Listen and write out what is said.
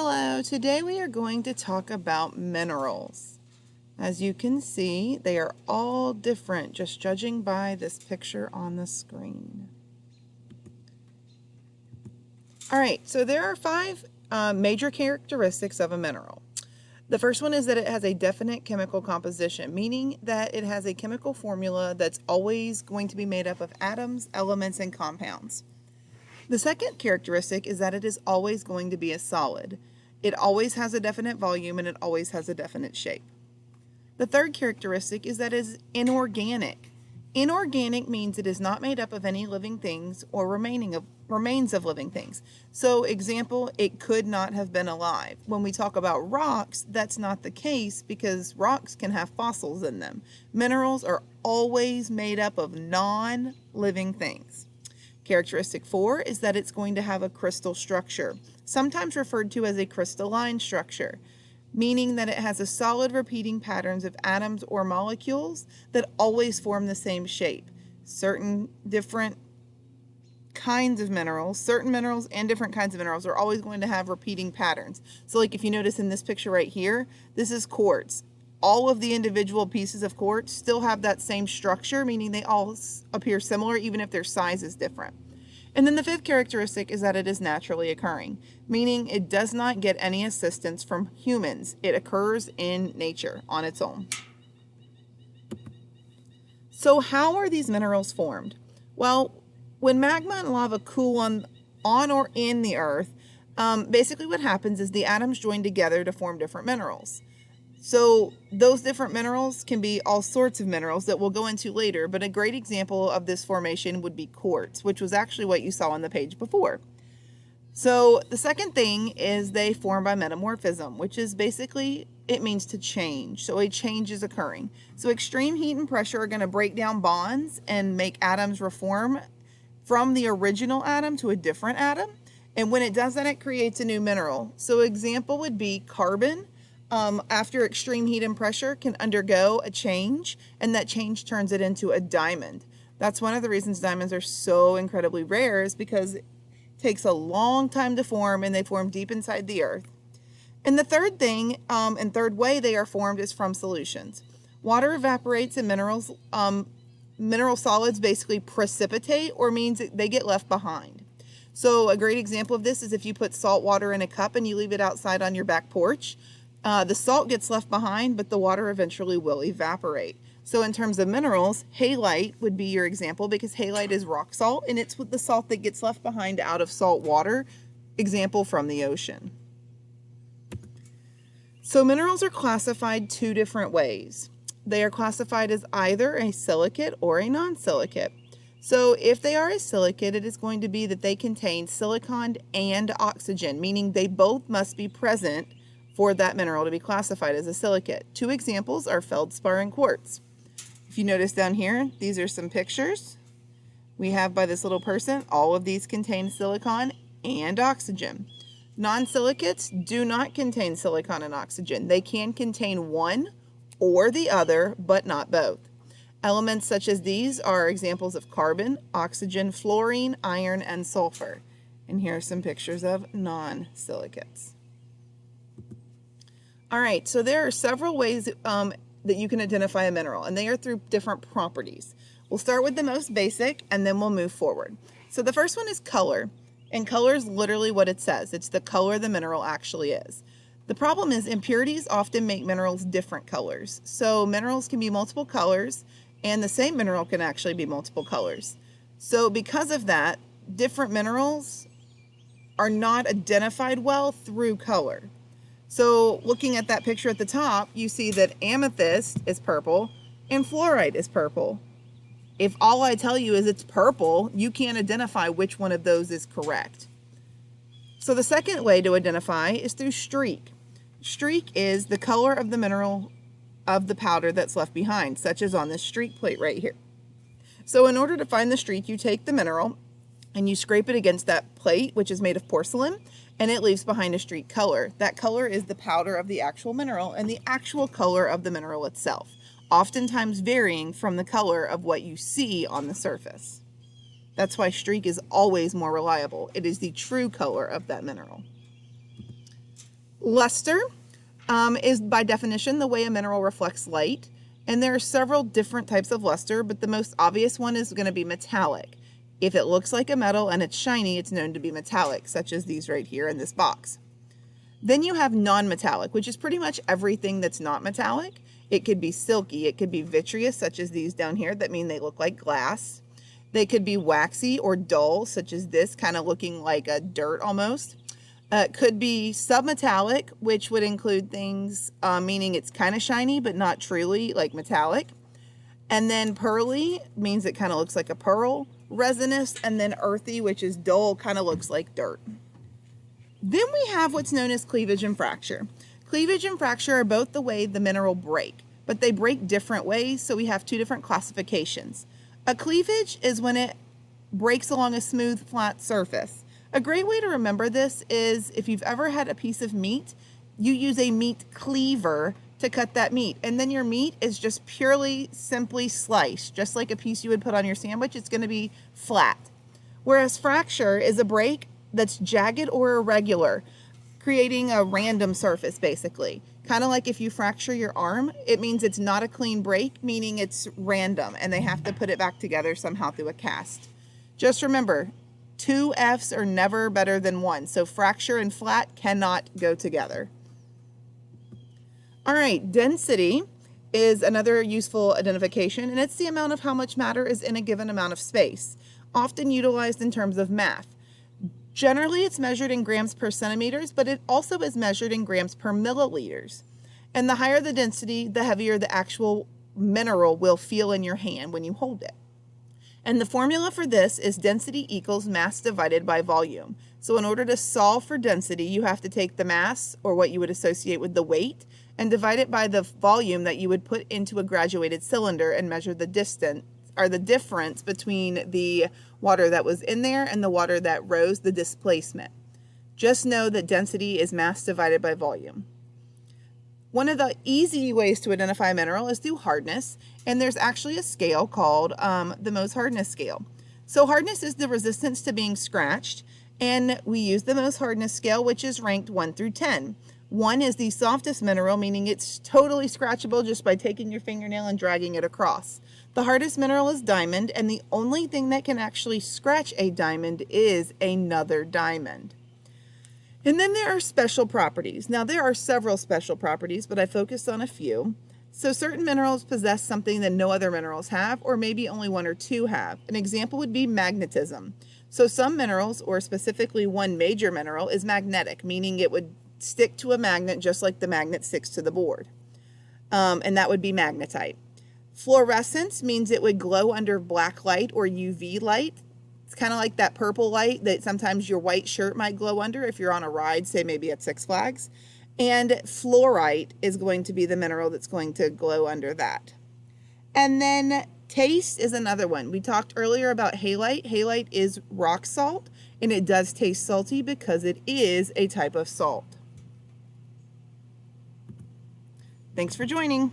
Hello, today we are going to talk about minerals. As you can see, they are all different, just judging by this picture on the screen. All right, so there are five major characteristics of a mineral. The first one is that it has a definite chemical composition, meaning that it has a chemical formula that's always going to be made up of atoms, elements, and compounds. The second characteristic is that it is always going to be a solid. It always has a definite volume and it always has a definite shape. The third characteristic is that it is inorganic. Inorganic means it is not made up of any living things or remains of living things. So, example, it could not have been alive. When we talk about rocks, that's not the case because rocks can have fossils in them. Minerals are always made up of non-living things. Characteristic 4 is that it's going to have a crystal structure, sometimes referred to as a crystalline structure, meaning that it has a solid repeating patterns of atoms or molecules that always form the same shape. Certain different kinds of minerals, certain minerals and different kinds of minerals are always going to have repeating patterns. So like if you notice in this picture right here, this is quartz. All of the individual pieces of quartz still have that same structure, meaning they all appear similar even if their size is different. And then the fifth characteristic is that it is naturally occurring, meaning it does not get any assistance from humans. It occurs in nature on its own. So how are these minerals formed? Well, when magma and lava cool on or in the earth, basically what happens is the atoms join together to form different minerals. So those different minerals can be all sorts of minerals that we'll go into later, but a great example of this formation would be quartz, which was actually what you saw on the page before. So the second thing is they form by metamorphism, which is basically, it means to change. So a change is occurring. So extreme heat and pressure are going to break down bonds and make atoms reform from the original atom to a different atom. And when it does that, it creates a new mineral. So example would be carbon. After extreme heat and pressure can undergo a change, and that change turns it into a diamond. That's one of the reasons diamonds are so incredibly rare, is because it takes a long time to form and they form deep inside the earth. And the third thing and third way they are formed is from solutions. Water evaporates and mineral solids basically precipitate, or means they get left behind. So a great example of this is if you put salt water in a cup and you leave it outside on your back porch. The salt gets left behind, but the water eventually will evaporate. So in terms of minerals, halite would be your example because halite is rock salt and it's the salt that gets left behind out of salt water, example from the ocean. So minerals are classified two different ways. They are classified as either a silicate or a non-silicate. So if they are a silicate, it is going to be that they contain silicon and oxygen, meaning they both must be present for that mineral to be classified as a silicate. Two examples are feldspar and quartz. If you notice down here, these are some pictures we have by this little person. All of these contain silicon and oxygen. Non-silicates do not contain silicon and oxygen. They can contain one or the other, but not both. Elements such as these are examples of carbon, oxygen, fluorine, iron, and sulfur. And here are some pictures of non-silicates. All right, so there are several ways that you can identify a mineral, and they are through different properties. We'll start with the most basic, and then we'll move forward. So the first one is color, and color is literally what it says. It's the color the mineral actually is. The problem is impurities often make minerals different colors. So minerals can be multiple colors, and the same mineral can actually be multiple colors. So because of that, different minerals are not identified well through color. So looking at that picture at the top, you see that amethyst is purple and fluorite is purple. If all I tell you is it's purple, you can't identify which one of those is correct. So the second way to identify is through streak. Streak is the color of the mineral of the powder that's left behind, such as on this streak plate right here. So in order to find the streak, you take the mineral and you scrape it against that plate, which is made of porcelain, and it leaves behind a streak color. That color is the powder of the actual mineral and the actual color of the mineral itself, oftentimes varying from the color of what you see on the surface. That's why streak is always more reliable. It is the true color of that mineral. Luster is by definition the way a mineral reflects light. And there are several different types of luster, but the most obvious one is going to be metallic. If it looks like a metal and it's shiny, it's known to be metallic, such as these right here in this box. Then you have non-metallic, which is pretty much everything that's not metallic. It could be silky, it could be vitreous, such as these down here that mean they look like glass. They could be waxy or dull, such as this, kind of looking like a dirt almost. It could be submetallic, which would include things meaning it's kind of shiny but not truly like metallic. And then pearly means it kind of looks like a pearl. Resinous, and then earthy, which is dull, kind of looks like dirt. Then we have what's known as cleavage and fracture. Cleavage and fracture are both the way the mineral break, but they break different ways, so we have two different classifications. A cleavage is when it breaks along a smooth, flat surface. A great way to remember this is if you've ever had a piece of meat, you use a meat cleaver to cut that meat, and then your meat is just purely, simply sliced, just like a piece you would put on your sandwich. It's going to be flat. Whereas fracture is a break that's jagged or irregular, creating a random surface basically. Kind of like if you fracture your arm, it means it's not a clean break, meaning it's random, and they have to put it back together somehow through a cast. Just remember, 2 F's are never better than 1, so fracture and flat cannot go together. All right, density is another useful identification, and it's the amount of how much matter is in a given amount of space, often utilized in terms of math. Generally, it's measured in grams per centimeters, but it also is measured in grams per milliliters. And the higher the density, the heavier the actual mineral will feel in your hand when you hold it. And the formula for this is density equals mass divided by volume. So in order to solve for density, you have to take the mass, or what you would associate with the weight, and divide it by the volume that you would put into a graduated cylinder and measure the distance, or the difference between the water that was in there and the water that rose, the displacement. Just know that density is mass divided by volume. One of the easy ways to identify a mineral is through hardness, and there's actually a scale called the Mohs hardness scale. So hardness is the resistance to being scratched, and we use the Mohs hardness scale, which is ranked 1 through 10. 1 is the softest mineral, meaning it's totally scratchable just by taking your fingernail and dragging it across. The hardest mineral is diamond, and the only thing that can actually scratch a diamond is another diamond. And then there are special properties. Now there are several special properties, but I focused on a few. So certain minerals possess something that no other minerals have, or maybe only 1 or 2 have. An example would be magnetism. So some minerals, or specifically one major mineral, is magnetic, meaning it would stick to a magnet just like the magnet sticks to the board. And that would be magnetite. Fluorescence means it would glow under black light or UV light. It's kind of like that purple light that sometimes your white shirt might glow under if you're on a ride, say maybe at Six Flags. And fluorite is going to be the mineral that's going to glow under that. And then taste is another one. We talked earlier about halite. Halite is rock salt, and it does taste salty because it is a type of salt. Thanks for joining.